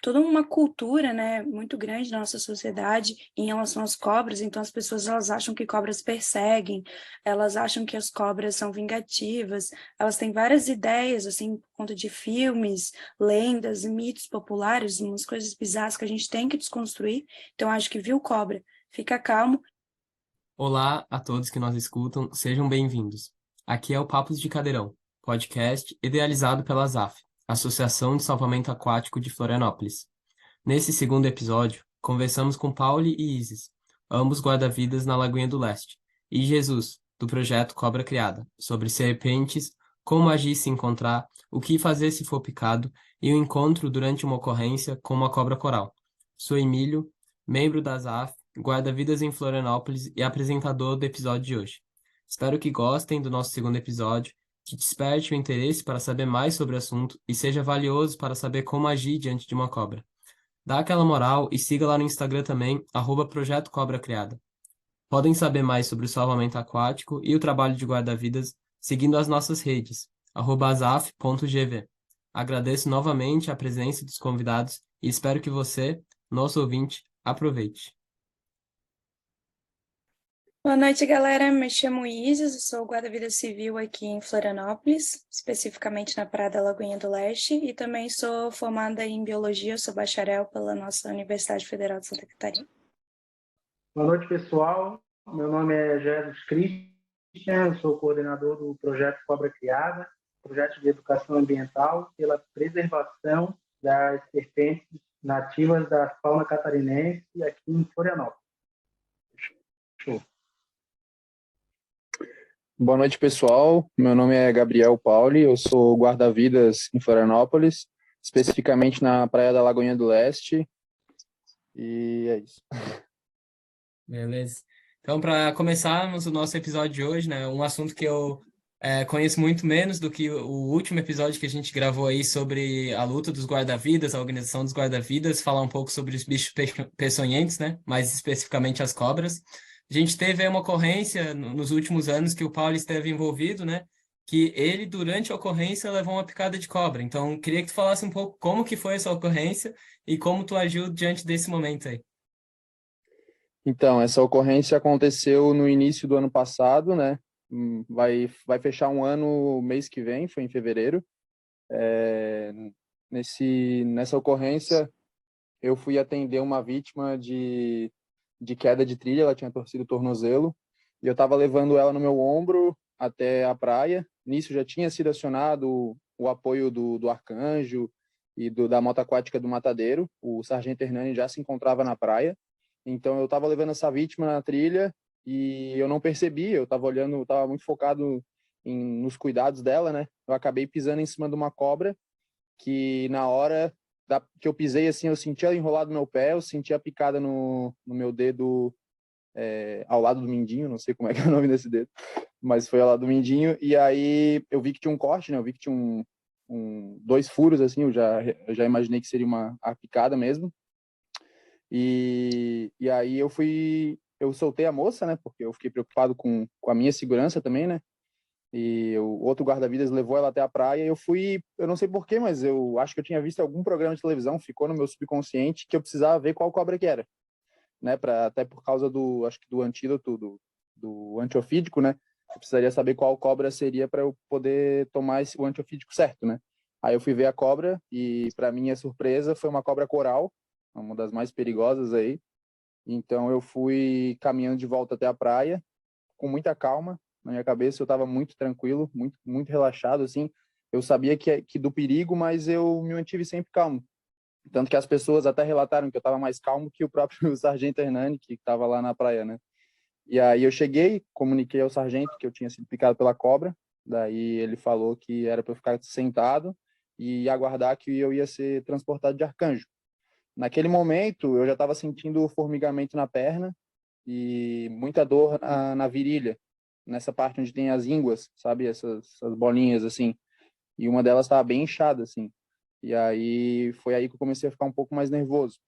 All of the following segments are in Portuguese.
toda uma cultura, né, muito grande na nossa sociedade em relação às cobras, então as pessoas elas acham que cobras perseguem, elas acham que as cobras são vingativas, elas têm várias ideias, assim, por conta de filmes, lendas, mitos populares, umas coisas bizarras que a gente tem que desconstruir, então acho que viu cobra, fica calmo. Olá a todos que nos escutam, sejam bem-vindos. Aqui é o Papos de Cadeirão, podcast idealizado pela ASAF, Associação de Salvamento Aquático de Florianópolis. Nesse segundo episódio, conversamos com Pauli e Isis, ambos guarda-vidas na Lagoinha do Leste, e Jesus, do projeto Cobra Criada, sobre serpentes, como agir se encontrar, o que fazer se for picado e o encontro durante uma ocorrência com uma cobra coral. Sou Emílio, membro da ASAF, guarda-vidas em Florianópolis e apresentador do episódio de hoje. Espero que gostem do nosso segundo episódio, que desperte o interesse para saber mais sobre o assunto e seja valioso para saber como agir diante de uma cobra. Dá aquela moral e siga lá no Instagram também, @Projeto Cobra Criada. Podem saber mais sobre o salvamento aquático e o trabalho de guarda-vidas seguindo as nossas redes, @azaf.gv. Agradeço novamente a presença dos convidados e espero que você, nosso ouvinte, aproveite. Boa noite, galera. Me chamo Isis, eu sou guarda-vida civil aqui em Florianópolis, especificamente na Praia da Lagoinha do Leste, e também sou formada em Biologia, sou bacharel pela nossa Universidade Federal de Santa Catarina. Boa noite, pessoal. Meu nome é Jesus Christian, eu sou coordenador do projeto Cobra Criada, projeto de educação ambiental pela preservação das serpentes nativas da fauna catarinense aqui em Florianópolis. Show. Boa noite, pessoal. Meu nome é Gabriel Pauli, eu sou guarda-vidas em Florianópolis, especificamente na Praia da Lagoinha do Leste, e é isso. Beleza. Então, para começarmos o nosso episódio de hoje, né, um assunto que eu conheço muito menos do que o último episódio que a gente gravou aí sobre a luta dos guarda-vidas, a organização dos guarda-vidas, falar um pouco sobre os bichos peçonhentos, né, mais especificamente as cobras. A gente teve aí uma ocorrência nos últimos anos que o Paulo esteve envolvido, né, que ele, durante a ocorrência, levou uma picada de cobra. Então, queria que tu falasse um pouco como que foi essa ocorrência e como tu agiu diante desse momento aí. Então, essa ocorrência aconteceu no início do ano passado, né? Vai fechar um ano mês que vem, foi em fevereiro. Nessa ocorrência, eu fui atender uma vítima de queda de trilha, ela tinha torcido o tornozelo, e eu estava levando ela no meu ombro até a praia. Nisso já tinha sido acionado o apoio do Arcanjo e da moto aquática do Matadeiro. O sargento Hernani já se encontrava na praia, então eu estava levando essa vítima na trilha e eu não percebi, eu estava olhando, estava muito focado nos cuidados dela, né? Eu acabei pisando em cima de uma cobra que na hora que eu pisei, assim, eu senti ela enrolada no meu pé, eu senti a picada no meu dedo, ao lado do mindinho, não sei como é que é o nome desse dedo, mas foi ao lado do mindinho, e aí eu vi que tinha um corte, né, eu vi que tinha dois furos, assim, eu já imaginei que seria a picada mesmo, e aí eu soltei a moça, né, porque eu fiquei preocupado com a minha segurança também, né, e o outro guarda-vidas levou ela até a praia e eu não sei porquê, mas eu acho que eu tinha visto algum programa de televisão, ficou no meu subconsciente que eu precisava ver qual cobra que era, né, até por causa acho que do antídoto, do antiofídico, né, eu precisaria saber qual cobra seria para eu poder tomar o antiofídico certo, né. Aí eu fui ver a cobra e, para minha surpresa, foi uma cobra coral, uma das mais perigosas aí. Então eu fui caminhando de volta até a praia, com muita calma. Na minha cabeça eu estava muito tranquilo, muito, muito relaxado, assim. Eu sabia que do perigo, mas eu me mantive sempre calmo. Tanto que as pessoas até relataram que eu estava mais calmo que o próprio sargento Hernani, que estava lá na praia, né? E aí eu cheguei, comuniquei ao sargento que eu tinha sido picado pela cobra. Daí ele falou que era para eu ficar sentado e aguardar que eu ia ser transportado de Arcanjo. Naquele momento, eu já estava sentindo formigamento na perna e muita dor na virilha, nessa parte onde tem as ínguas, sabe? Essas bolinhas, assim. E uma delas estava bem inchada, assim. E aí, foi aí que eu comecei a ficar um pouco mais nervoso.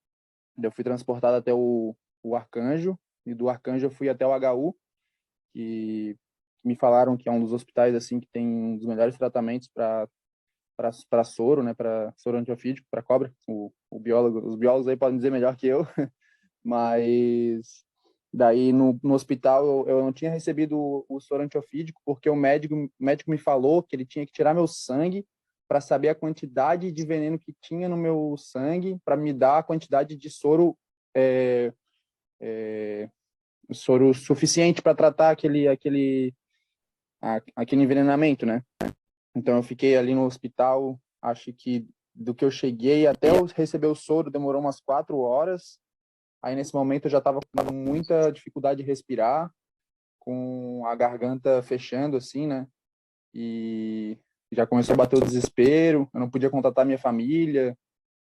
Eu fui transportado até o Arcanjo, e do Arcanjo eu fui até o HU, que me falaram que é um dos hospitais, assim, que tem um dos melhores tratamentos para para soro, né, para soro antiofídico para cobra. Os biólogos aí podem dizer melhor que eu, mas daí no hospital eu não tinha recebido o soro antiofídico porque o médico me falou que ele tinha que tirar meu sangue para saber a quantidade de veneno que tinha no meu sangue para me dar a quantidade de soro soro suficiente para tratar aquele envenenamento, né? Então eu fiquei ali no hospital, acho que do que eu cheguei até eu receber o soro demorou umas 4 horas. Aí nesse momento eu já estava com muita dificuldade de respirar, com a garganta fechando assim, né? E já começou a bater o desespero, eu não podia contatar minha família,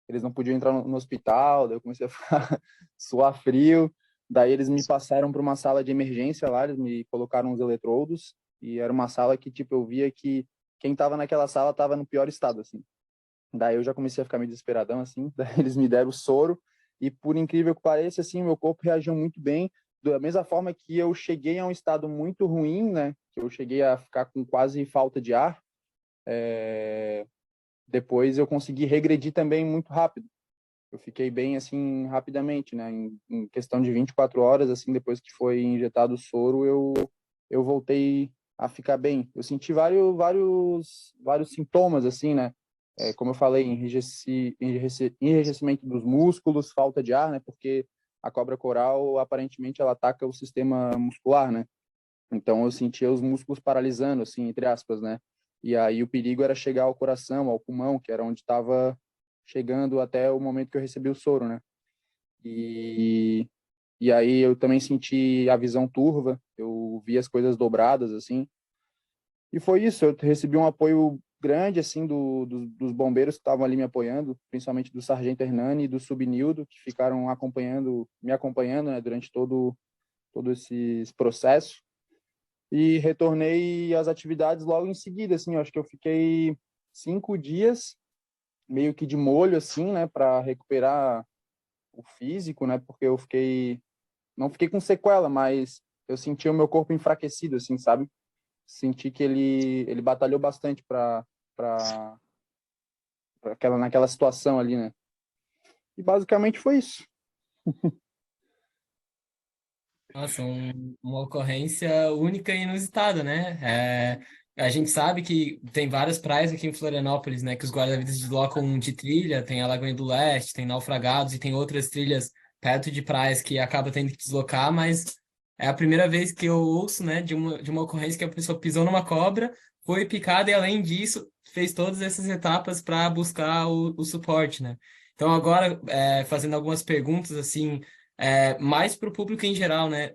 eles não podiam entrar no hospital, daí eu comecei a suar frio. Daí eles me passaram para uma sala de emergência lá, eles me colocaram uns eletrodos, e era uma sala que, tipo, eu via que quem estava naquela sala estava no pior estado, assim. Daí eu já comecei a ficar meio desesperadão, assim, daí eles me deram o soro, e por incrível que pareça, assim, meu corpo reagiu muito bem, da mesma forma que eu cheguei a um estado muito ruim, né, que eu cheguei a ficar com quase falta de ar, depois eu consegui regredir também muito rápido. Eu fiquei bem, assim, rapidamente, né, em questão de 24 horas, assim, depois que foi injetado o soro, eu voltei a ficar bem. Eu senti vários sintomas, assim, né, como eu falei, enrijecimento dos músculos, falta de ar, né, porque a cobra coral, aparentemente, ela ataca o sistema muscular, né, então eu sentia os músculos paralisando, assim, entre aspas, né, e aí o perigo era chegar ao coração, ao pulmão, que era onde estava chegando até o momento que eu recebi o soro, né, e, e aí eu também senti a visão turva, eu vi as coisas dobradas, assim, e foi isso, eu recebi um apoio grande, assim, dos bombeiros que estavam ali me apoiando, principalmente do Sargento Hernani e do Subnildo, que ficaram me acompanhando, né, durante todo esse processo. E retornei às atividades logo em seguida, assim, eu acho que eu fiquei 5 dias meio que de molho, assim, né, para recuperar o físico, né, porque não fiquei com sequela, mas eu senti o meu corpo enfraquecido, assim, sabe? Senti que ele batalhou bastante para naquela situação ali, né? E basicamente foi isso. Nossa, uma ocorrência única e inusitada, né? A gente sabe que tem várias praias aqui em Florianópolis, né? Que os guarda-vidas deslocam de trilha, tem a Lagoinha do Leste, tem Naufragados e tem outras trilhas perto de praias que acaba tendo que deslocar, mas é a primeira vez que eu ouço, né, de uma ocorrência que a pessoa pisou numa cobra, foi picada e, além disso, fez todas essas etapas para buscar o suporte, né? Então, agora, fazendo algumas perguntas, assim, mais para o público em geral, né?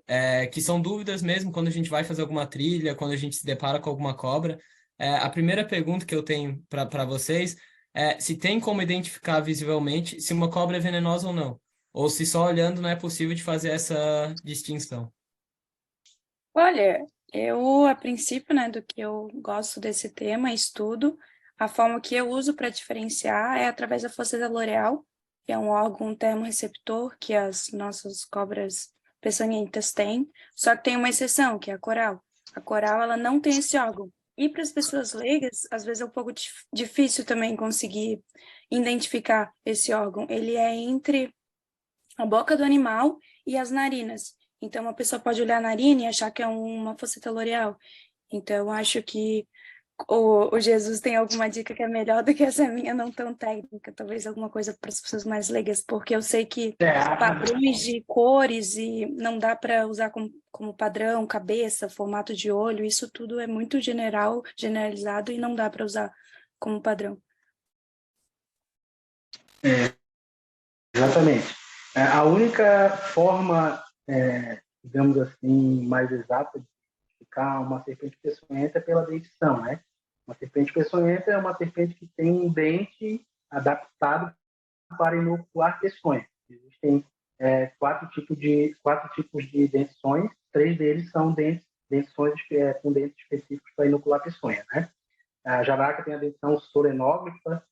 Que são dúvidas mesmo quando a gente vai fazer alguma trilha, quando a gente se depara com alguma cobra. A primeira pergunta que eu tenho para vocês é se tem como identificar visivelmente se uma cobra é venenosa ou não, ou se só olhando não é possível de fazer essa distinção. Olha, eu, a princípio, né, do que eu gosto desse tema, estudo, a forma que eu uso para diferenciar é através da fossa da L'Oréal, que é um órgão termorreceptor que as nossas cobras peçonhentas têm, só que tem uma exceção, que é a coral. A coral, ela não tem esse órgão. E para as pessoas leigas, às vezes é um pouco difícil também conseguir identificar esse órgão. Ele é entre a boca do animal e as narinas. Então, uma pessoa pode olhar a narina e achar que é uma fosseta L'Oréal. Então, eu acho que o Jesus tem alguma dica que é melhor do que essa minha, não tão técnica. Talvez alguma coisa para as pessoas mais leigas, porque eu sei que padrões de cores e não dá para usar como padrão, cabeça, formato de olho, isso tudo é muito generalizado e não dá para usar como padrão. Exatamente. A única forma, digamos assim, mais exata de identificar uma serpente peçonhenta é pela dentição, né? Uma serpente peçonhenta é uma serpente que tem um dente adaptado para inocular peçonha. Existem quatro tipos de dentições, 3 deles são dentições com dentes específicos para inocular peçonha, né? A jararaca tem a dentição solenógrafa,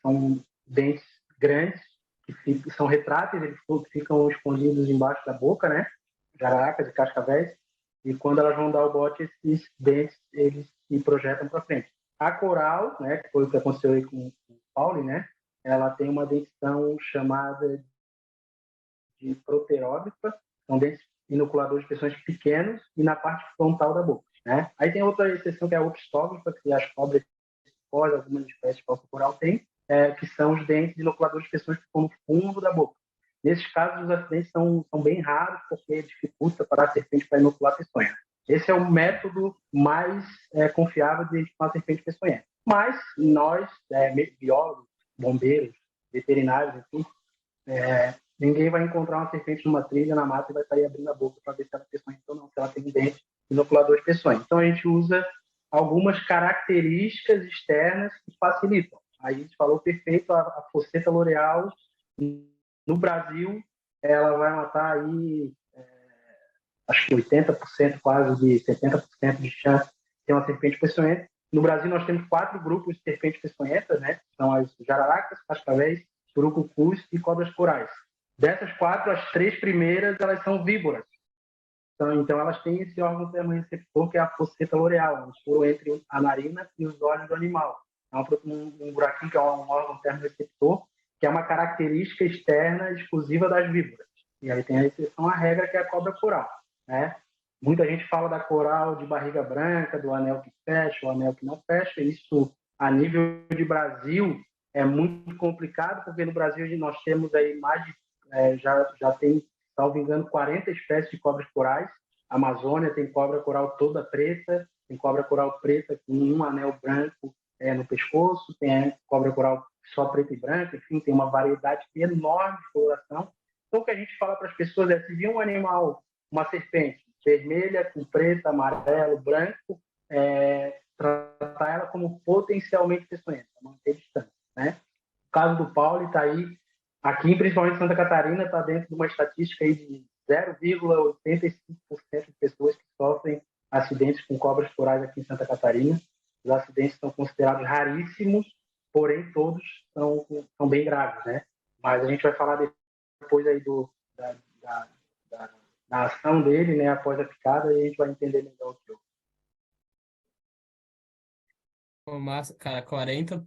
são dentes grandes que são retráteis, eles ficam escondidos embaixo da boca, né? Jararacas e cascavéis, e quando elas vão dar o bote, esses dentes eles se projetam para frente. A coral, né, que foi o que aconteceu aí com o Pauli, né, ela tem uma dentição chamada de proteróbica, são dentes inoculadores de peçonhas pequenos e na parte frontal da boca, né? Aí tem outra exceção que é a opstóbica, que as cobras, algumas espécies de falsa coral têm, que são os dentes inoculadores de peçonhas que ficam no fundo da boca. Nesses casos, os acidentes são bem raros, porque dificulta para a serpente para inocular peçonha. Esse é o método mais confiável de identificar uma serpente peçonhenta. Mas nós, biólogos, bombeiros, veterinários, enfim, ninguém vai encontrar uma serpente numa trilha, na mata, e vai sair abrindo a boca para ver se ela é peçonhenta ou não, se ela tem um dente inoculador de peçonha. Então, a gente usa algumas características externas que facilitam. Aí a gente falou perfeito, a fosseta L'Oréal, no Brasil, ela vai matar aí, acho que 80%, quase de 70% de chance de ter uma serpente peçonhenta. No Brasil, nós temos 4 grupos de serpentes peçonhentas, né? São as jararacas, cascavéis, surucucus e cobras corais. Dessas 4, as 3 primeiras, elas são víboras. Então elas têm esse órgão termorreceptor, que é a fosseta L'Oréal, um furo entre a narina e os olhos do animal. É um buraquinho que é um órgão termorreceptor, que é uma característica externa exclusiva das víboras. E aí tem a exceção à regra, que é a cobra coral, né? Muita gente fala da coral de barriga branca, do anel que fecha, o anel que não fecha. Isso, a nível de Brasil, é muito complicado, porque no Brasil nós temos aí mais de, já tem, salvo engano, 40 espécies de cobras corais. A Amazônia tem cobra coral toda preta, tem cobra coral preta com um anel branco no pescoço, tem cobra coral só preta e branca, enfim, tem uma variedade enorme de coloração. Então, o que a gente fala para as pessoas é, se vir um animal, uma serpente, vermelha, com preto, amarelo, branco, tratar ela como potencialmente peçonhenta, manter distância, né? O caso do Pauli está aí, aqui, principalmente em Santa Catarina, está dentro de uma estatística aí de 0,85% de pessoas que sofrem acidentes com cobras corais aqui em Santa Catarina. Os acidentes são considerados raríssimos, porém todos são bem graves, né? Mas a gente vai falar depois aí da ação dele, né, após a picada, e a gente vai entender melhor o que eu. Massa, cara, 40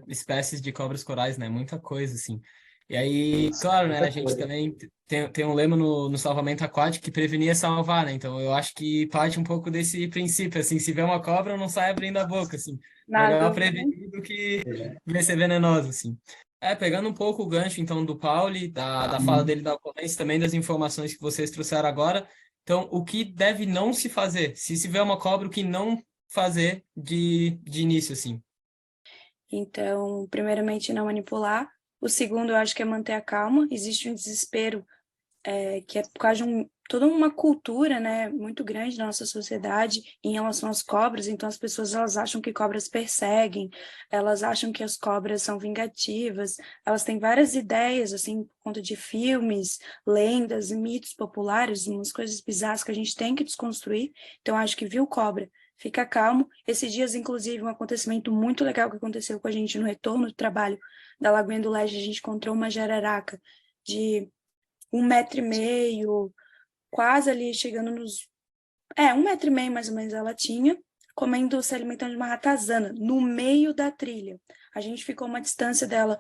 espécies de cobras corais, né? Muita coisa, assim. E aí, claro, né? A gente também tem um lema no salvamento aquático que prevenir é salvar, né? Então, eu acho que parte um pouco desse princípio, assim, se vê uma cobra, não sai abrindo a boca, assim. Melhor prevenir do que ser venenoso, assim. Pegando um pouco o gancho, então, do Pauli, da fala dele da ocorrência, também das informações que vocês trouxeram agora. Então, o que deve não se fazer? Se vê uma cobra, o que não fazer de início, assim? Então, primeiramente, não manipular. O segundo, eu acho que é manter a calma. Existe um desespero que é por causa de toda uma cultura, né, muito grande na nossa sociedade em relação às cobras. Então, as pessoas elas acham que cobras perseguem, elas acham que as cobras são vingativas, elas têm várias ideias, assim, por conta de filmes, lendas, mitos populares, umas coisas bizarras que a gente tem que desconstruir. Então, acho que viu cobra, fica calmo. Esses dias, inclusive, um acontecimento muito legal que aconteceu com a gente no retorno do trabalho da Lagoinha do Leste, a gente encontrou uma jararaca de 1,5 m, quase ali chegando nos... 1,5 m mais ou menos ela tinha, se alimentando de uma ratazana, no meio da trilha. A gente ficou uma distância dela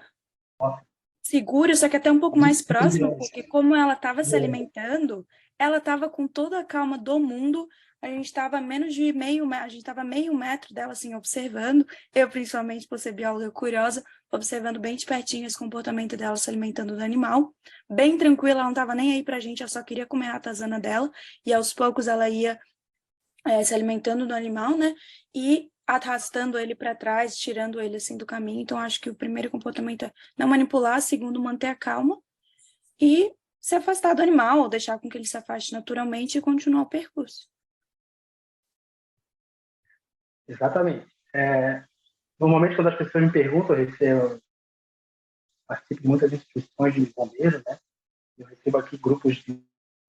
segura, só que até um pouco mais próxima, porque como ela estava se alimentando, ela estava com toda a calma do mundo. A gente estava a menos de a gente estava meio metro dela, assim, observando. Eu, principalmente, por ser bióloga curiosa, observando bem de pertinho esse comportamento dela se alimentando do animal. Bem tranquila, ela não estava nem aí pra gente, ela só queria comer a ratazana dela. E aos poucos ela ia se alimentando do animal, né? E arrastando ele para trás, tirando ele, assim, do caminho. Então, acho que o primeiro comportamento é não manipular, segundo, manter a calma e se afastar do animal, ou deixar com que ele se afaste naturalmente e continuar o percurso. Exatamente. Normalmente, quando as pessoas me perguntam, eu participo de muitas instituições de bombeiros, né? Eu recebo aqui grupos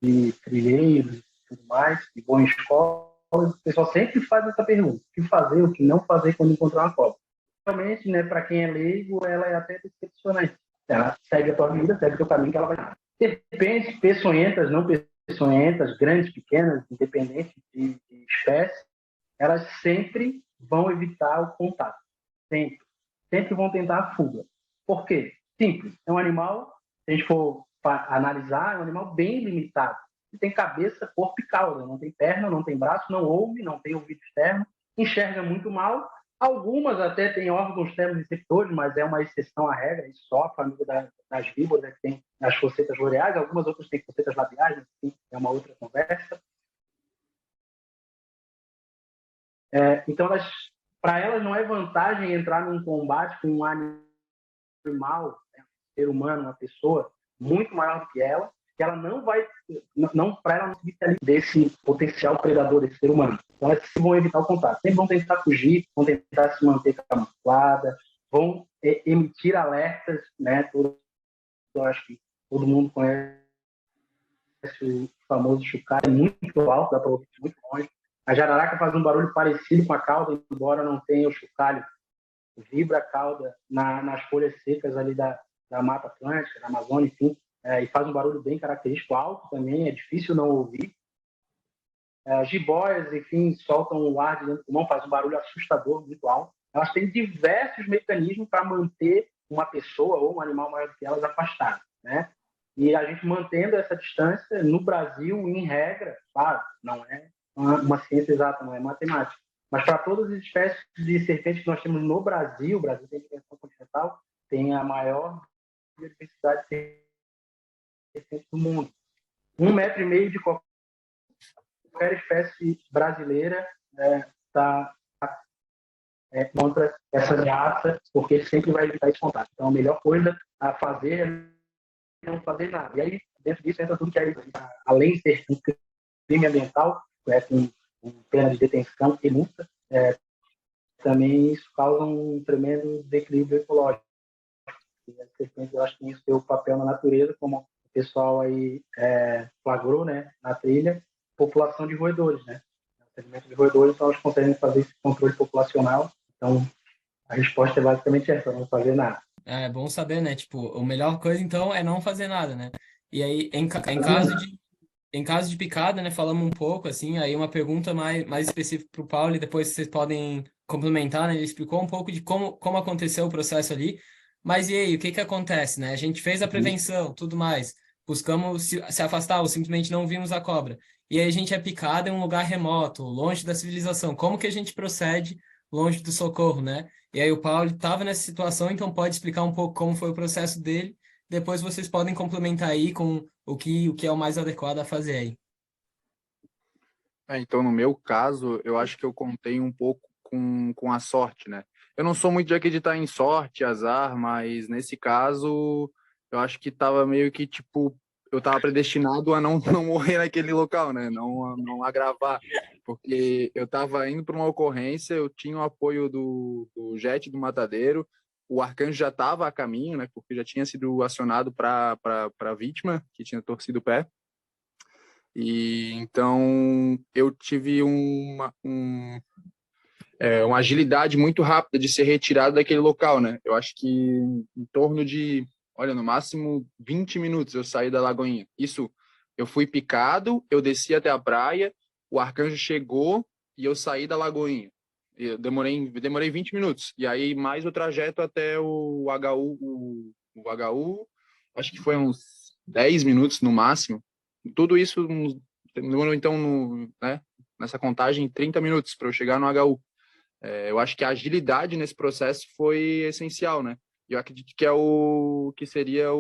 de trilheiros e tudo mais, que vão em escolas. O pessoal sempre faz essa pergunta: o que fazer, o que não fazer quando encontrar uma cobra? Realmente, né, para quem é leigo, ela é até decepcionante. Ela segue a tua vida, segue o teu caminho, que ela vai... Serpentes peçonhentas, não peçonhentas, grandes, pequenas, independente de espécie, elas sempre vão evitar o contato. Sempre. Sempre vão tentar a fuga. Por quê? Simples. É um animal, se a gente for analisar, é um animal bem limitado. Ele tem cabeça, corpo e cauda. Não tem perna, não tem braço, não ouve, não tem ouvido externo, enxerga muito mal. Algumas até têm órgãos termoreceptores, mas é uma exceção à regra, e só a família das víboras que tem as focetas boreais, algumas outras têm focetas labiais, assim, é uma outra conversa. Então, para elas não é vantagem entrar num combate com um animal, né, um ser humano, uma pessoa muito maior do que ela não vai, não para ela não se ali desse potencial predador desse ser humano. Então, elas vão evitar o contato. Sempre vão tentar fugir, vão tentar se manter camuflada, vão emitir alertas, né? Eu acho que todo mundo conhece o famoso chocalho, é muito alto, dá para ouvir muito longe. A jararaca faz um barulho parecido com a cauda, embora não tenha o chocalho. Vibra a cauda nas folhas secas ali da Mata Atlântica, da Amazônia, enfim, e faz um barulho bem característico, alto também, é difícil não ouvir. Jiboias, enfim, soltam o ar de dentro do pulmão, faz um barulho assustador, muito alto. Elas têm diversos mecanismos para manter uma pessoa ou um animal maior do que elas afastado, né? E a gente mantendo essa distância, no Brasil, em regra, claro, não é uma ciência exata, não é matemática, mas para todas as espécies de serpentes que nós temos no Brasil, o Brasil tem dimensão continental, tem a maior biodiversidade de serpentes do mundo. 1,5 metro de qualquer espécie brasileira está contra essa ameaça, porque sempre vai evitar esse contato. Então, a melhor coisa a fazer é não fazer nada. E aí, dentro disso, entra tudo que é, além de ser um crime ambiental, com pena de detenção e multa, também isso causa um tremendo desequilíbrio ecológico. E as serpentes, eu acho que tem o seu papel na natureza, como o pessoal aí flagrou, né, na trilha, população de roedores, né? O segmento de roedores, então elas conseguem fazer esse controle populacional. Então, a resposta é basicamente essa, não fazer nada. É bom saber, né? Tipo, a melhor coisa então é não fazer nada, né? E aí, em caso de picada, né? Falamos um pouco, assim, aí uma pergunta mais específica para o Paulo, e depois vocês podem complementar, né? Ele explicou um pouco de como aconteceu o processo ali, mas e aí, o que que acontece, né? A gente fez a prevenção, tudo mais, buscamos se afastar ou simplesmente não vimos a cobra. E aí a gente é picado em um lugar remoto, longe da civilização. Como que a gente procede longe do socorro, né? E aí o Paulo estava nessa situação, então pode explicar um pouco como foi o processo dele. Depois vocês podem complementar aí com o que é o mais adequado a fazer aí. Então, no meu caso, eu acho que eu contei um pouco com a sorte, né? Eu não sou muito de acreditar em sorte, azar, mas nesse caso, eu acho que tava meio que, tipo, eu tava predestinado a não, não morrer naquele local, né? Não agravar, porque eu tava indo para uma ocorrência, eu tinha o apoio do JET do Matadeiro, o Arcanjo já estava a caminho, né? Porque já tinha sido acionado para a vítima, que tinha torcido o pé. E então eu tive uma agilidade muito rápida de ser retirado daquele local, né? Eu acho que em torno de, olha, no máximo 20 minutos eu saí da Lagoinha. Isso, eu fui picado, eu desci até a praia, o Arcanjo chegou e eu saí da Lagoinha. Eu demorei 20 minutos. E aí mais o trajeto até o HU, acho que foi uns 10 minutos no máximo. Tudo isso demorou, então, né, nessa contagem, 30 minutos para eu chegar no HU. Eu acho que a agilidade nesse processo foi essencial, né? E eu acredito que seria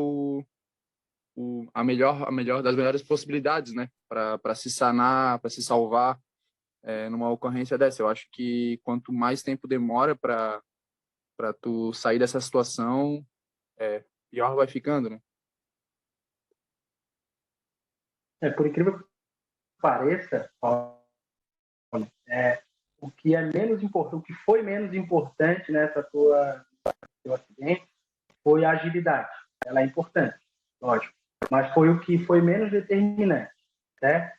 a melhor das melhores possibilidades, né? Para se sanar, para se salvar numa ocorrência dessa. Eu acho que quanto mais tempo demora para tu sair dessa situação, pior vai ficando, né? Por incrível que pareça, o que é menos importante, o que foi menos importante nessa teu acidente foi a agilidade. Ela é importante, lógico, mas foi o que foi menos determinante, né?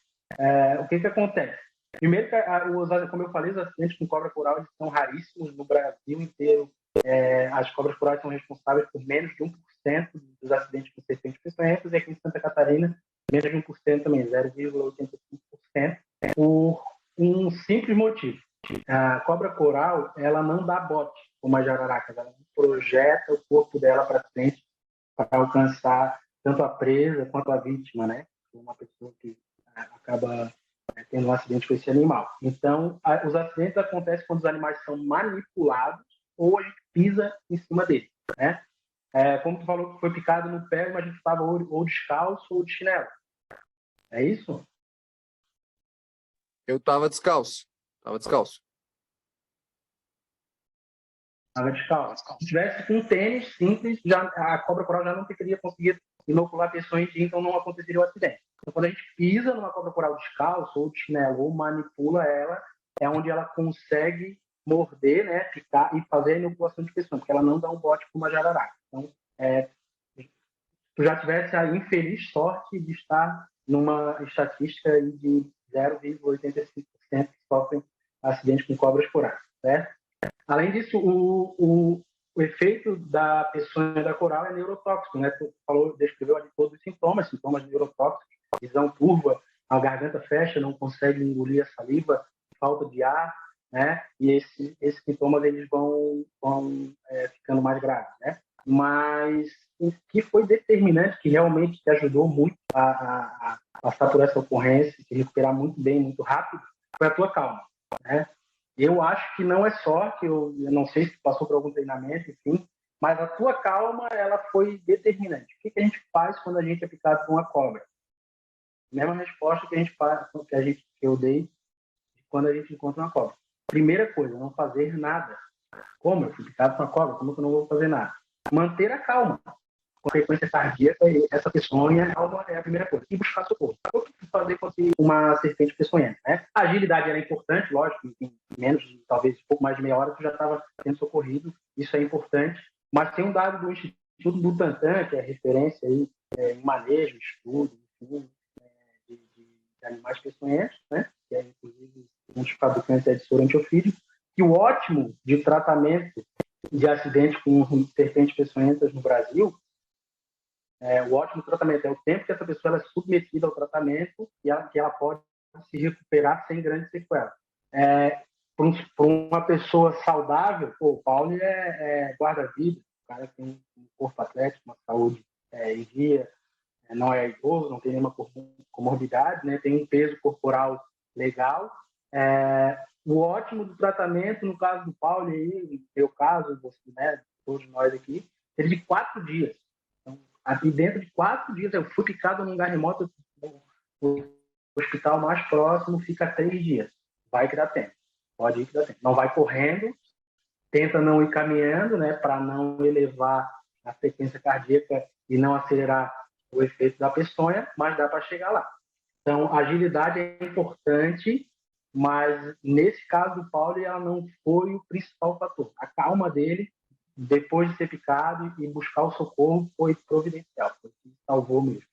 O que acontece? Primeiro, como eu falei, os acidentes com cobra coral eles são raríssimos no Brasil inteiro. As cobras corais são responsáveis por menos de 1% dos acidentes com serpentes peçonhentas, e aqui em Santa Catarina, menos de 1% também, 0,85%, por um simples motivo. A cobra coral, ela não dá bote, como a jararaca, ela projeta o corpo dela para frente para alcançar tanto a presa quanto a vítima, né? Uma pessoa que acaba tendo um acidente com esse animal. Então, os acidentes acontecem quando os animais são manipulados ou a gente pisa em cima deles, né? Como tu falou que foi picado no pé, mas a gente estava ou descalço ou de chinelo. É isso? Eu tava descalço. Tava descalço. Estava descalço. Se tivesse com um tênis simples, a cobra coral já não teria conseguido inocular peçonha, então não aconteceria o acidente. Então, quando a gente pisa numa cobra coral descalço ou de chinelo ou manipula ela, é onde ela consegue morder, né, picar e fazer a inoculação de peçonha, porque ela não dá um bote como uma jararaca. Então, tu já tivesse a infeliz sorte de estar numa estatística aí de 0,85% que sofrem acidentes com cobras corais, certo? Além disso, o efeito da peçonha da coral é neurotóxico, né? Tu descreveu ali todos os sintomas neurotóxicos, visão turva, a garganta fecha, não consegue engolir a saliva, falta de ar, né? E esses sintomas eles vão ficando mais graves, né? Mas o que foi determinante, que realmente te ajudou muito a passar por essa ocorrência, se recuperar muito bem, muito rápido, foi a tua calma, né? Eu acho que não é sorte, eu não sei se passou por algum treinamento, enfim, mas a tua calma, ela foi determinante. O que a gente faz quando a gente é picado por uma cobra? Mesma resposta que eu dei quando a gente encontra uma cobra. Primeira coisa, não fazer nada. Como? Eu fui picado por uma cobra, como que eu não vou fazer nada? Manter a calma. Consequência cardíaca, essa peçonha é a primeira coisa. E buscar socorro. O que fazer com uma serpente peçonhenta, né? A agilidade era importante, lógico, em menos, talvez um pouco mais de meia hora, tu já estava sendo socorrido. Isso é importante. Mas tem um dado do Instituto Butantan, que é referência aí, em manejo, estudo, enfim, de animais peçonhentos, né? Que é, inclusive, um dos fabricantes de soro antiofídico, que o ótimo de tratamento de acidente com serpentes peçonhentas no Brasil, o ótimo tratamento é o tempo que essa pessoa é submetida ao tratamento e que ela pode se recuperar sem grandes sequelas. Para uma pessoa saudável, o Paulo é guarda-vida, o cara tem um corpo atlético, uma saúde em dia, não é idoso, não tem nenhuma comorbidade, né? Tem um peso corporal legal. O ótimo do tratamento, no caso do Paulo, aí, no meu caso, você, né, todos nós aqui, seria de 4 dias. E dentro de 4 dias, eu fui picado num lugar remoto, o hospital mais próximo fica 3 dias. Vai que dá tempo. Pode ir que dá tempo. Não vai correndo, tenta não ir caminhando, né, para não elevar a frequência cardíaca e não acelerar o efeito da peçonha, mas dá para chegar lá. Então, a agilidade é importante, mas nesse caso do Paulo, ela não foi o principal fator. A calma dele, depois de ser picado e buscar o socorro, foi providencial, foi o que salvou mesmo.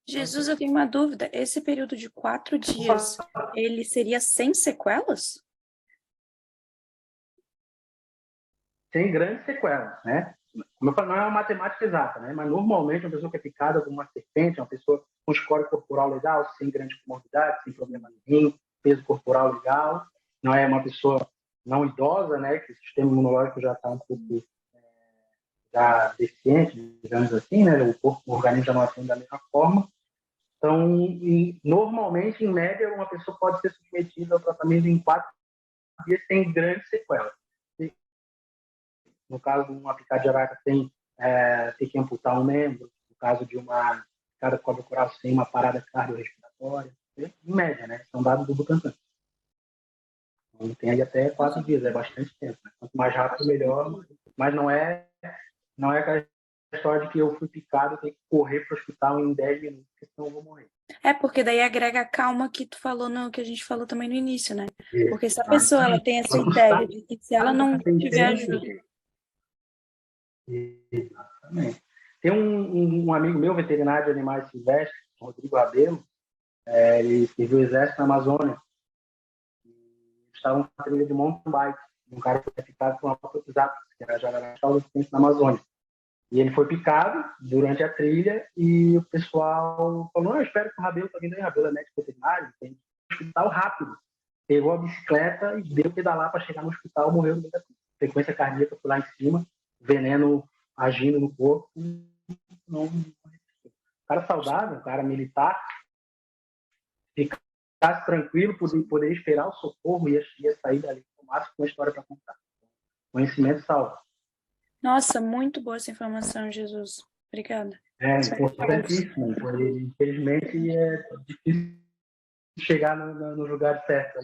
Jesus, eu tenho uma dúvida. Esse período de 4 dias, ele seria sem sequelas? Sem grandes sequelas, né? Como eu falei, não é uma matemática exata, né? Mas normalmente uma pessoa que é picada por uma serpente, uma pessoa com score corporal legal, sem grande comorbidade, sem problema de rim, peso corporal legal, não é uma pessoa não idosa, né? Que o sistema imunológico já está um pouco já deficiente, digamos assim, né? O organismo já não atende da mesma forma. Então, normalmente, em média, uma pessoa pode ser submetida ao tratamento em 4 dias sem grandes sequelas. No caso de uma picada de araca, tem que amputar um membro. No caso de uma picada de cobra coral, tem uma parada cardiorrespiratória. Em média, né? São dados do Butantan. Então, tem aí até 4 dias, é bastante tempo. Né? Quanto mais rápido, melhor. Mas não é aquela história de que eu fui picado, eu tenho que correr para o hospital em 10 minutos, porque senão eu vou morrer. Porque daí agrega a calma que tu falou que a gente falou também no início, né? Porque se a pessoa ela tem essa ideia de que se ela não tiver ajuda. Exatamente. Tem um amigo meu, veterinário de animais silvestres, Rodrigo Rabelo, ele serviu o exército na Amazônia. Estavam na trilha de mountain bike. Um cara foi picado com uma fotoxap, que era jararaca na Amazônia. E ele foi picado durante a trilha e o pessoal falou, não, eu espero que o Rabelo está vindo aí. Rabelo é médico veterinário, tem um hospital rápido. pegou a bicicleta e deu pedalar para chegar no hospital, morreu no meio da pista. Frequência cardíaca foi lá em cima, veneno agindo no corpo. Não, cara saudável, um cara militar, ficasse tranquilo, poderia esperar o socorro e ia sair dali com uma história para contar. Conhecimento salva. Nossa, muito boa essa informação, Jesus. Obrigada. É importantíssimo. Infelizmente, é difícil chegar no lugar certo.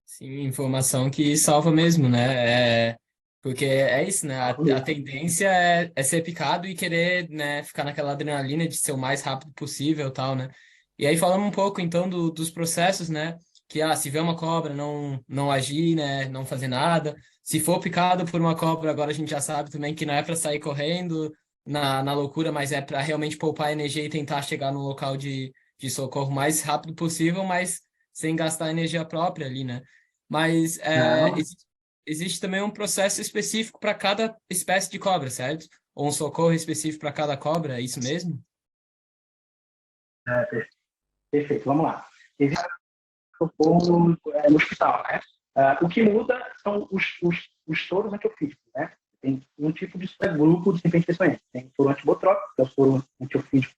Sim, informação que salva mesmo, né? Porque é isso, né? A tendência é ser picado e querer, né, ficar naquela adrenalina de ser o mais rápido possível e tal, né? E aí falando um pouco, então, dos processos, né? Que, se vê uma cobra, não agir, né? Não fazer nada. Se for picado por uma cobra, agora a gente já sabe também que não é para sair correndo na loucura, mas é para realmente poupar energia e tentar chegar no local de socorro o mais rápido possível, mas sem gastar energia própria ali, né? Mas Não, existe também um processo específico para cada espécie de cobra, certo? Ou um socorro específico para cada cobra, é isso mesmo? perfeito, vamos lá. Existe socorro no hospital, né? O que muda são os soros antiofídicos, né? Tem um tipo de grupo de serpente peçonhenta. Tem o soro antibotrópico, que é o soro antiofídico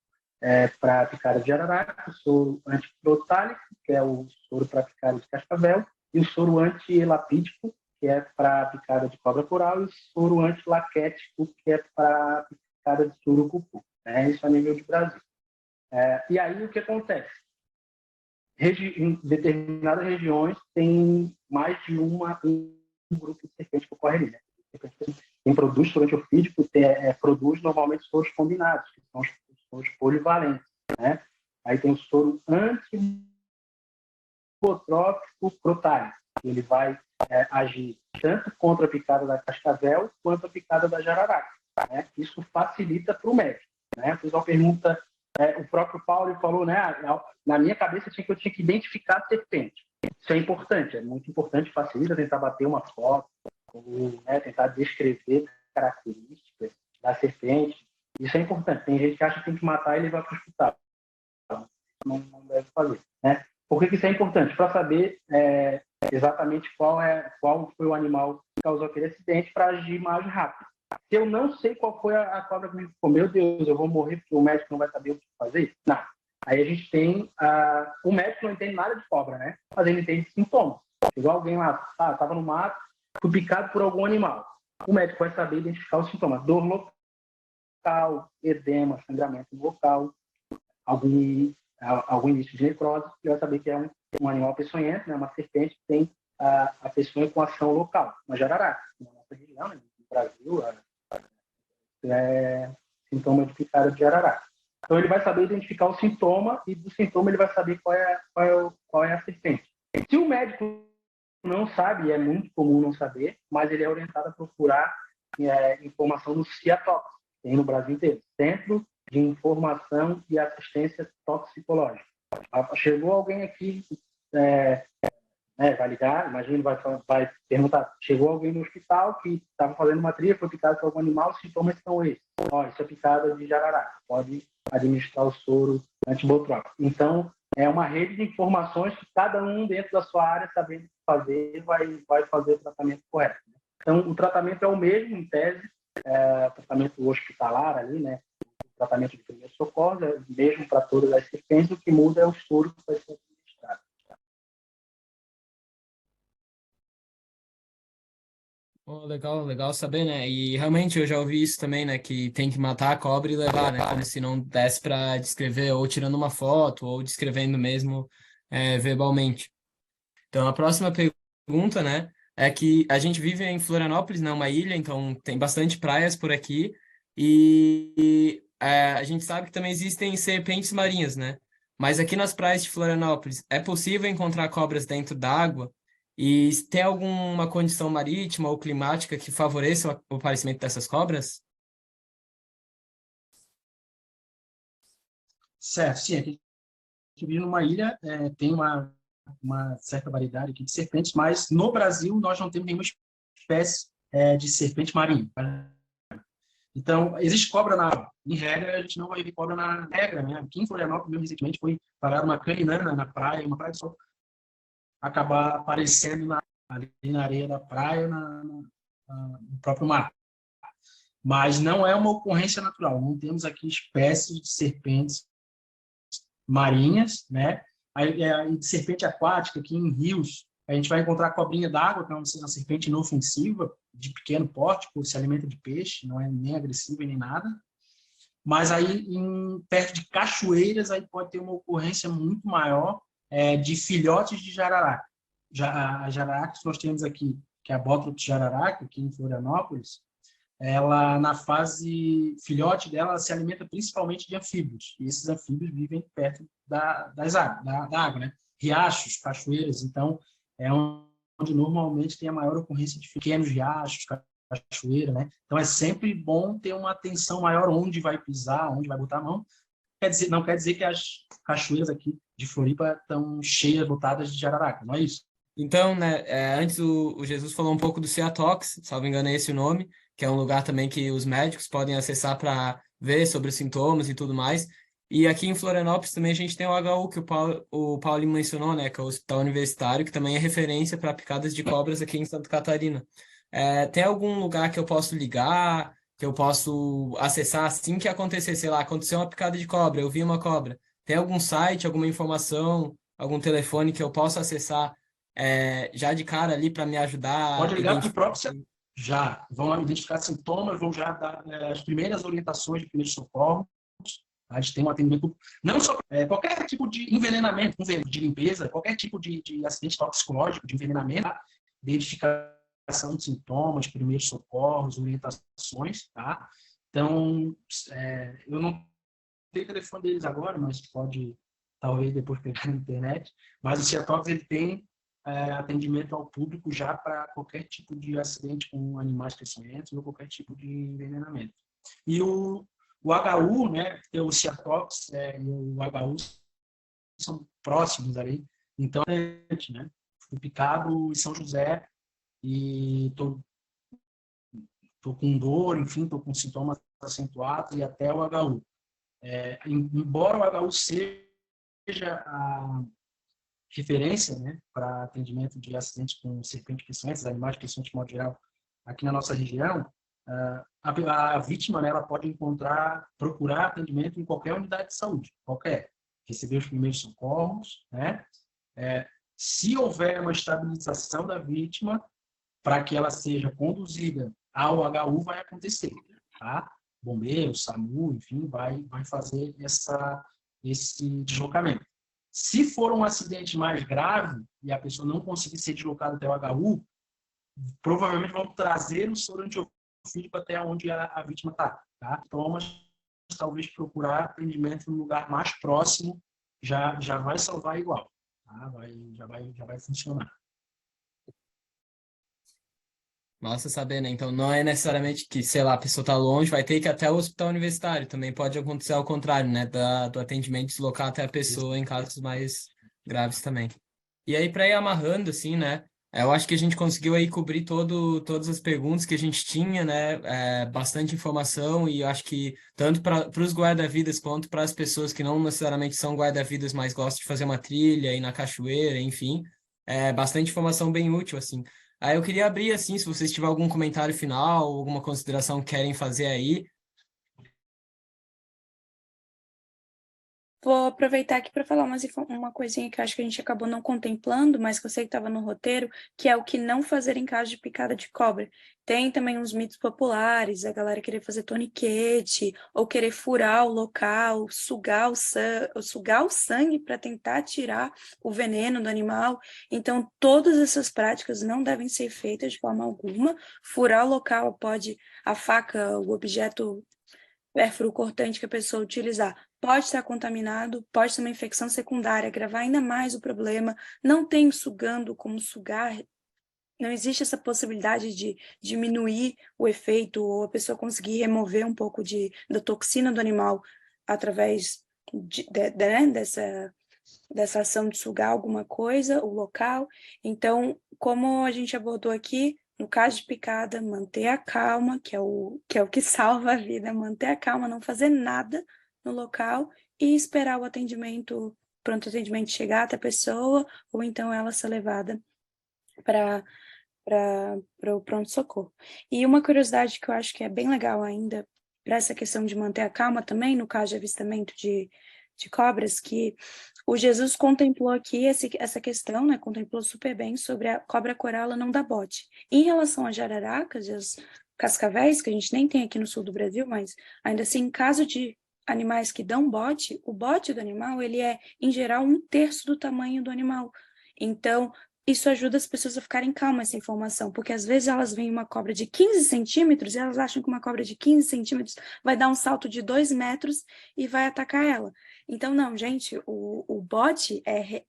para picada de jararaca, o soro antiprotálico, que é o soro para picada de cascavel, e o soro antielapídico, que é para picada de cobra coral, e o soro antilaquético, que é para picada de surucucu. Né? Isso a nível de Brasil. E aí o que acontece? Em determinadas regiões tem mais de um grupo de serpente que ocorre ali. Né? Quem produz soro antiofídico produz normalmente soros combinados, que são os soros polivalentes. Né? Aí tem o soro antibotrópico protálico, que ele vai agir tanto contra a picada da cascavel quanto a picada da jararaca. Né? Isso facilita para o médico. Né? O pessoal pergunta, o próprio Paulo falou, né? Na minha cabeça eu tinha que identificar a serpente. Isso é importante, é muito importante, facilita tentar bater uma foto, ou, né, tentar descrever características da serpente. Isso é importante. Tem gente que acha que tem que matar e levar para o hospital. Não deve fazer. Né? Por que isso é importante? Para saber exatamente qual foi o animal que causou aquele acidente, para agir mais rápido. Se eu não sei qual foi a cobra que me ficou, meu Deus, eu vou morrer porque o médico não vai saber o que fazer? Não. Aí a gente tem... o médico não entende nada de cobra, né? Mas ele entende sintomas. Igual alguém lá, estava no mato, foi picado por algum animal. O médico vai saber identificar os sintomas. Dor local, edema, sangramento no local, algum início de necrose, e vai saber que é um animal peçonhento, né? Uma serpente que tem a peçonha com ação local, uma jararaca. Na nossa região, né? No Brasil, sintoma de picada de jararaca. Então, ele vai saber identificar o sintoma e do sintoma ele vai saber qual é a serpente. Se o médico não sabe, e é muito comum não saber, mas ele é orientado a procurar informação no CIATOX, tem no Brasil inteiro, Centro de Informação e Assistência Toxicológica. Chegou alguém aqui, vai ligar, imagina, vai perguntar, chegou alguém no hospital que estava fazendo uma trilha, foi picado por algum animal, os sintomas são esses. Isso é picada de jararaca, pode administrar o soro antibotrópico. Então, é uma rede de informações que cada um dentro da sua área, sabendo o que fazer, vai fazer o tratamento correto. Então, o tratamento é o mesmo, em tese, tratamento hospitalar ali, né? O tratamento de primeiro socorro é o mesmo para todas as serpentes, o que muda é o soro que vai ser administrado. Oh, legal saber, né? E realmente eu já ouvi isso também, né? Que tem que matar a cobra e levar, né? Como se não desse para descrever, ou tirando uma foto, ou descrevendo mesmo verbalmente. Então, a próxima pergunta, né? É que a gente vive em Florianópolis, né? Uma ilha, então tem bastante praias por aqui. E a gente sabe que também existem serpentes marinhas, né? Mas aqui nas praias de Florianópolis, é possível encontrar cobras dentro d'água? E tem alguma condição marítima ou climática que favoreça o aparecimento dessas cobras? Certo, sim. Aqui a gente vive numa ilha, tem uma certa variedade aqui de serpentes, mas no Brasil nós não temos nenhuma espécie de serpente marinha. Então, existe cobra na água. Em regra, a gente não vai ver cobra na regra, né? Aqui em Florianópolis, mesmo recentemente, foi parar uma caninana na praia, uma praia de sol, acabar aparecendo ali na areia da praia, no próprio mar. Mas não é uma ocorrência natural. Não temos aqui espécies de serpentes marinhas, né? E de serpente aquática, aqui em rios, a gente vai encontrar cobrinha d'água, que é uma serpente inofensiva, de pequeno porte, que se alimenta de peixe, não é nem agressiva nem nada. Mas aí, perto de cachoeiras, aí pode ter uma ocorrência muito maior de filhotes de jararaca. A jararaca que nós temos aqui, que é a Bótropes jararaca, aqui em Florianópolis, ela, na fase filhote dela, se alimenta principalmente de anfíbios. E esses anfíbios vivem perto da água, né? Riachos, cachoeiras. Então, é onde normalmente tem a maior ocorrência de pequenos riachos, cachoeira, né? Então, é sempre bom ter uma atenção maior onde vai pisar, onde vai botar a mão. Não quer dizer que as cachoeiras aqui de Floripa estão cheias, lotadas de jararaca, não é isso? Então, né, antes o Jesus falou um pouco do Ciatox, salvo engano é esse o nome, que é um lugar também que os médicos podem acessar para ver sobre os sintomas e tudo mais. E aqui em Florianópolis também a gente tem o HU, que o Paulo mencionou, né, que é o Hospital Universitário, que também é referência para picadas de cobras aqui em Santa Catarina. Tem algum lugar que eu posso ligar, que eu posso acessar assim que acontecer, sei lá, aconteceu uma picada de cobra, eu vi uma cobra. Tem algum site, alguma informação, algum telefone que eu possa acessar já de cara ali para me ajudar Pode a ligar para o identificar? próprio. Já vão identificar sintomas, vão já dar as primeiras orientações de primeiros socorros. A gente tem um atendimento, não só qualquer tipo de envenenamento, de limpeza, qualquer tipo de acidente toxicológico, de envenenamento, tá? Identificação de sintomas, primeiros socorros, orientações, tá? Então, eu não tenho o telefone deles agora, mas pode, talvez, depois pegar na internet. Mas o Ciatox, ele tem atendimento ao público já para qualquer tipo de acidente com animais peçonhentos ou qualquer tipo de envenenamento. E o HU, né, o Ciatox e o HU são próximos ali, então, né, fui picado em São José e estou com dor, enfim, estou com sintomas acentuados e até o HU. Embora o HU seja a referência, né, para atendimento de acidentes com serpentes peçonhentas, animais peçonhentos de modo geral, aqui na nossa região, a vítima, né, ela pode procurar atendimento em qualquer unidade de saúde, qualquer, receber os primeiros socorros, né? Se houver uma estabilização da vítima, para que ela seja conduzida ao HU, vai acontecer, tá? Bombeiro, SAMU, enfim, vai fazer esse deslocamento. Se for um acidente mais grave e a pessoa não conseguir ser deslocada até o HU, provavelmente vão trazer o soro antiofídico até onde a vítima está. Tá? Então, mas talvez procurar atendimento no lugar mais próximo já vai salvar igual. Tá? Já vai funcionar. Massa saber, né? Então não é necessariamente que, sei lá, a pessoa está longe, vai ter que ir até o hospital universitário. Também pode acontecer ao contrário, né? Do atendimento deslocar até a pessoa em casos mais graves também. E aí, para ir amarrando, assim, né? Eu acho que a gente conseguiu aí cobrir todas as perguntas que a gente tinha, né? Bastante informação e eu acho que tanto para os guarda-vidas quanto para as pessoas que não necessariamente são guarda-vidas, mas gostam de fazer uma trilha, ir na cachoeira, enfim. Bastante informação bem útil, assim. Aí eu queria abrir, assim, se vocês tiverem algum comentário final, alguma consideração que querem fazer aí. Vou aproveitar aqui para falar uma coisinha que eu acho que a gente acabou não contemplando, mas que eu sei que estava no roteiro, que é o que não fazer em caso de picada de cobra. Tem também uns mitos populares, a galera querer fazer toniquete, ou querer furar o local, sugar o sangue para tentar tirar o veneno do animal. Então, todas essas práticas não devem ser feitas de forma alguma. Furar o local a faca, o objeto pérfuro cortante que a pessoa utilizar pode estar contaminado, pode ser uma infecção secundária, agravar ainda mais o problema. Não tem sugando como sugar, não existe essa possibilidade de diminuir o efeito ou a pessoa conseguir remover um pouco da toxina do animal através né, dessa ação de sugar alguma coisa, o local. Então, como a gente abordou aqui, no caso de picada, manter a calma, que é o que salva a vida, manter a calma, não fazer nada no local e esperar o pronto atendimento chegar até a pessoa, ou então ela ser levada para o pronto-socorro. E uma curiosidade que eu acho que é bem legal ainda, para essa questão de manter a calma também, no caso de avistamento de cobras, que o Jesus contemplou aqui essa questão, né, contemplou super bem sobre a cobra coral, ela não dá bote. Em relação às jararacas e as cascavéis, que a gente nem tem aqui no sul do Brasil, mas ainda assim, em caso de animais que dão bote, o bote do animal, ele é, em geral, 1/3 do tamanho do animal. Então, isso ajuda as pessoas a ficarem calmas essa informação, porque às vezes elas veem uma cobra de 15 centímetros e elas acham que uma cobra de 15 centímetros vai dar um salto de 2 metros e vai atacar ela. Então, não, gente, o bote é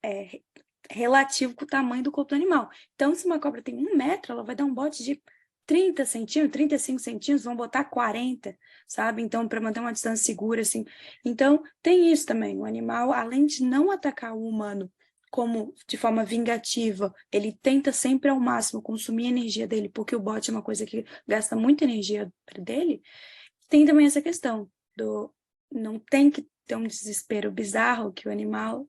relativo com o tamanho do corpo do animal. Então, se uma cobra tem 1 metro, ela vai dar um bote de 30 centímetros, 35 centímetros, vão botar 40, sabe? Então, para manter uma distância segura, assim. Então, tem isso também. O animal, além de não atacar o humano como de forma vingativa, ele tenta sempre ao máximo consumir a energia dele, porque o bote é uma coisa que gasta muita energia dele. Tem também essa questão do não tem que ter um desespero bizarro que o animal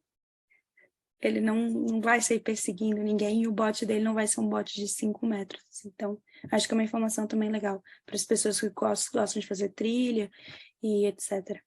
ele não vai sair perseguindo ninguém e o bote dele não vai ser um bote de 5 metros. Então, acho que é uma informação também legal para as pessoas que gostam de fazer trilha e etc.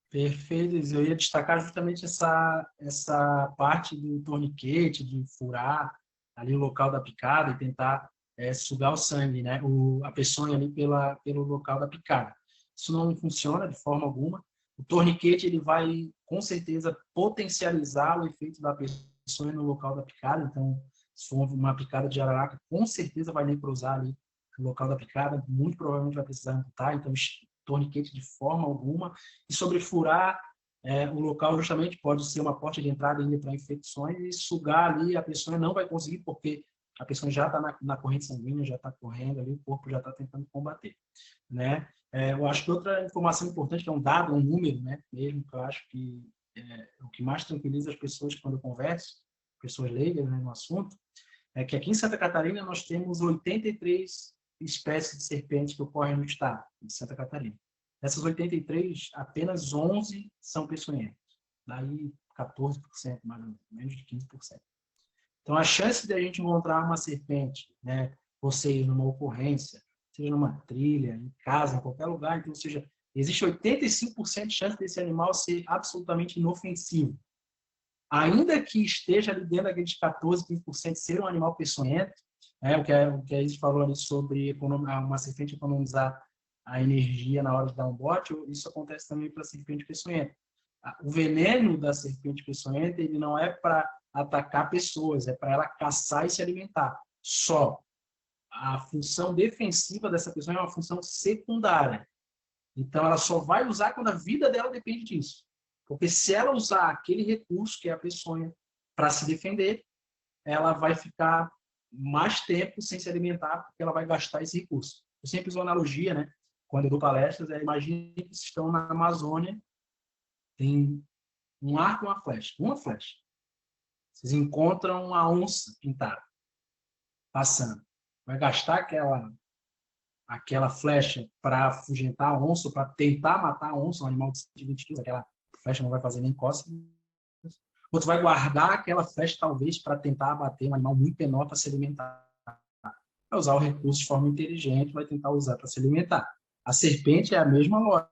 Perfeito. Eu ia destacar justamente essa parte do torniquete, de furar ali o local da picada e tentar sugar o sangue, né? A peçonha ali pelo local da picada. Isso não funciona de forma alguma. O torniquete ele vai, com certeza, potencializar o efeito da peçonha no local da picada. Então, se for uma picada de jararaca, com certeza vai necrosar ali o local da picada. Muito provavelmente vai precisar amputar. Então, torniquete de forma alguma. E sobre furar o local, justamente, pode ser uma porta de entrada ainda para infecções e sugar ali, a pessoa não vai conseguir, porque a pessoa já está na corrente sanguínea, já está correndo ali, o corpo já está tentando combater, né? Eu acho que outra informação importante, que é um dado, um número, né, mesmo, que eu acho que o que mais tranquiliza as pessoas quando eu converso, pessoas leigas, né, no assunto, é que aqui em Santa Catarina nós temos 83 espécies de serpentes que ocorrem no estado de Santa Catarina. Dessas 83, apenas 11 são peçonhentas. Daí 14%, mais ou menos, menos de 15%. Então, a chance de a gente encontrar uma serpente, né, ou seja, numa ocorrência, seja numa trilha, em casa, em qualquer lugar, então, ou seja, existe 85% de chance desse animal ser absolutamente inofensivo. Ainda que esteja ali dentro daqueles 14, 15% ser um animal peçonhento, o que a Isis falou ali sobre uma serpente economizar a energia na hora de dar um bote, isso acontece também para a serpente peçonhenta. O veneno da serpente peçonhenta, ele não é para atacar pessoas, é para ela caçar e se alimentar. Só a função defensiva dessa pessoa é uma função secundária. Então, ela só vai usar quando a vida dela depende disso. Porque se ela usar aquele recurso, que é a peçonha, para se defender, ela vai ficar mais tempo sem se alimentar, porque ela vai gastar esse recurso. Eu sempre uso uma analogia, né? Quando eu dou palestras, imagine que vocês estão na Amazônia, tem um arco e uma flecha. Uma flecha. Vocês encontram uma onça pintada, passando. Vai gastar aquela flecha para afugentar a onça, para tentar matar a onça, um animal de 120 quilos, aquela flecha não vai fazer nem cócega. Ou tu vai guardar aquela flecha, talvez, para tentar abater um animal muito menor para se alimentar. Vai usar o recurso de forma inteligente, vai tentar usar para se alimentar. A serpente é a mesma lógica.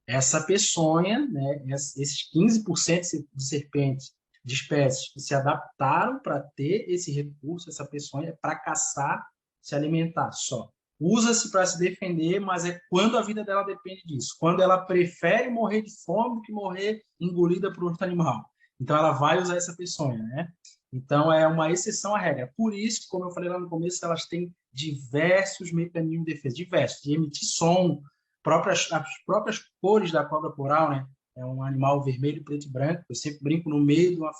Essa peçonha, né, esses 15% de serpentes, de espécies que se adaptaram para ter esse recurso, essa peçonha, para caçar, se alimentar só. Usa-se para se defender, mas é quando a vida dela depende disso. Quando ela prefere morrer de fome do que morrer engolida por outro animal. Então, ela vai usar essa peçonha, né? Então, é uma exceção à regra. Por isso, como eu falei lá no começo, elas têm diversos mecanismos de defesa, diversos, de emitir som, as próprias cores da cobra coral, né? É um animal vermelho, preto e branco. Eu sempre brinco no meio de uma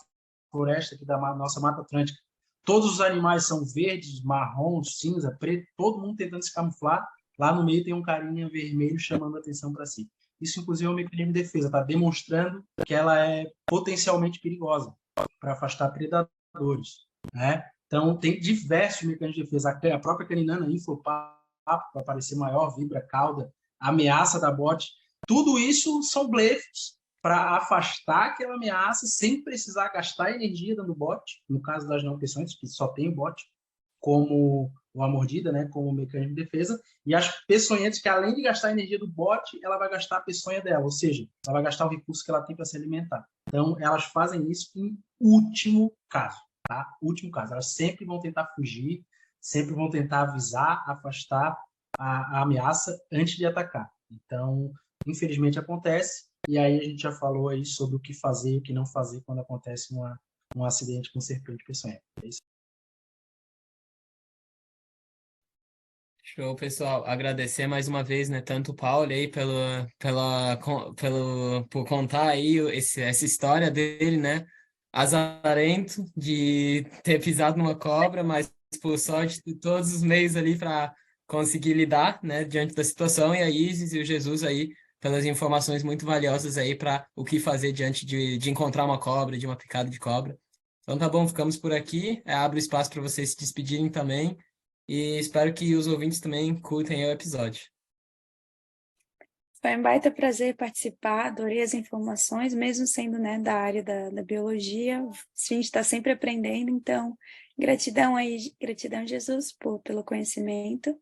floresta aqui da nossa Mata Atlântica. Todos os animais são verdes, marrom, cinza, preto, todo mundo tentando se camuflar. Lá no meio tem um carinha vermelho chamando a atenção para si. Isso, inclusive, é um mecanismo de defesa, está demonstrando que ela é potencialmente perigosa. para afastar predadores, né? Então, tem diversos mecanismos de defesa. A própria caninana inflopapo, para parecer maior, vibra, cauda, ameaça da bote. Tudo isso são blefos para afastar aquela ameaça sem precisar gastar energia dando bote, no caso das não peçonhas, que só tem o bote, como a mordida, né, como mecanismo de defesa, e as peçonhentas, que além de gastar a energia do bote, ela vai gastar a peçonha dela, ou seja, ela vai gastar o recurso que ela tem para se alimentar. Então, elas fazem isso em último caso, tá? Último caso. Elas sempre vão tentar fugir, sempre vão tentar avisar, afastar a ameaça antes de atacar. Então, infelizmente acontece, e aí a gente já falou aí sobre o que fazer e o que não fazer quando acontece um acidente com serpente peçonhenta. É isso. Show, pessoal. Agradecer mais uma vez, né, tanto o Paulo aí por contar aí essa história dele, né? Azarento de ter pisado numa cobra, mas por sorte de todos os meios ali para conseguir lidar, né, diante da situação. E a Isis e o Jesus aí pelas informações muito valiosas aí para o que fazer diante de encontrar uma cobra, de uma picada de cobra. Então tá bom, ficamos por aqui. Abro espaço para vocês se despedirem também. E espero que os ouvintes também curtem o episódio. Foi um baita prazer participar, adorei as informações, mesmo sendo, né, da área da biologia, a gente está sempre aprendendo, então gratidão aí, gratidão Jesus pelo conhecimento.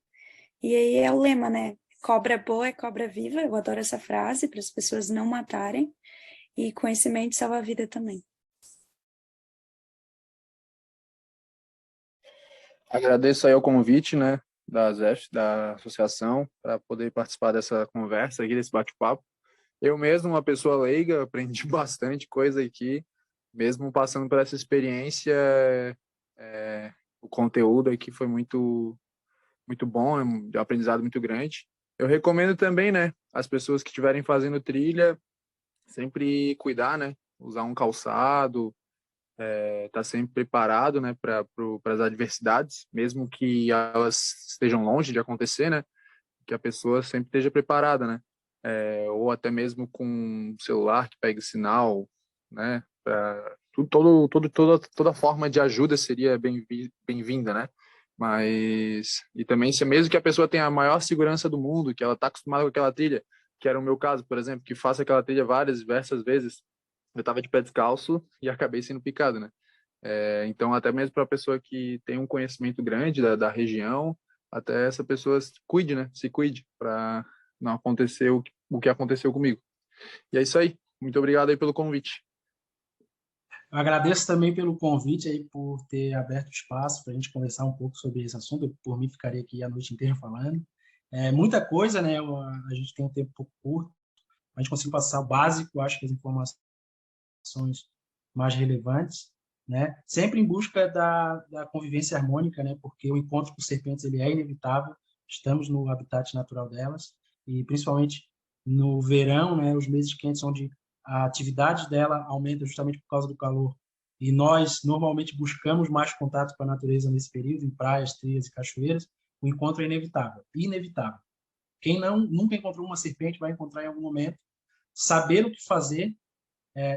E aí é o lema, né, cobra boa é cobra viva, eu adoro essa frase, para as pessoas não matarem, e conhecimento salva a vida também. Agradeço aí o convite, né, da ZEF, da associação, para poder participar dessa conversa aqui, desse bate-papo. Eu mesmo, uma pessoa leiga, aprendi bastante coisa aqui, mesmo passando por essa experiência, o conteúdo aqui foi muito, muito bom, é um aprendizado muito grande. Eu recomendo também, né, as pessoas que estiverem fazendo trilha, sempre cuidar, né, usar um calçado, tá sempre preparado, né, para as adversidades, mesmo que elas estejam longe de acontecer, né, que a pessoa sempre esteja preparada, né, ou até mesmo com um celular que pegue sinal, né, toda forma de ajuda seria bem-vinda, né, mas e também se mesmo que a pessoa tenha a maior segurança do mundo, que ela está acostumada com aquela trilha, que era o meu caso, por exemplo, que faço aquela trilha diversas vezes, eu estava de pé descalço e acabei sendo picado, né? Então, até mesmo para a pessoa que tem um conhecimento grande da região, até essa pessoa se cuide, né? Se cuide para não acontecer o que aconteceu comigo. E é isso aí. Muito obrigado aí pelo convite. Eu agradeço também pelo convite aí, por ter aberto espaço para a gente conversar um pouco sobre esse assunto. Eu, por mim, ficaria aqui a noite inteira falando. Muita coisa, né? A gente tem um tempo um pouco curto, a gente conseguiu passar o básico, eu acho que as informações mais relevantes, né? Sempre em busca da convivência harmônica, né? Porque o encontro com serpentes ele é inevitável. Estamos no habitat natural delas e principalmente no verão, né? Os meses quentes, onde a atividade dela aumenta justamente por causa do calor. E nós normalmente buscamos mais contato com a natureza nesse período, em praias, trilhas e cachoeiras. O encontro é inevitável, inevitável. Quem nunca encontrou uma serpente vai encontrar em algum momento. Saber o que fazer,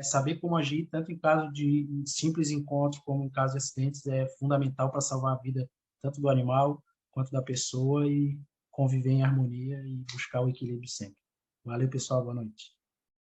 saber como agir, tanto em caso de simples encontros como em caso de acidentes, é fundamental para salvar a vida tanto do animal quanto da pessoa e conviver em harmonia e buscar o equilíbrio sempre. Valeu, pessoal. Boa noite.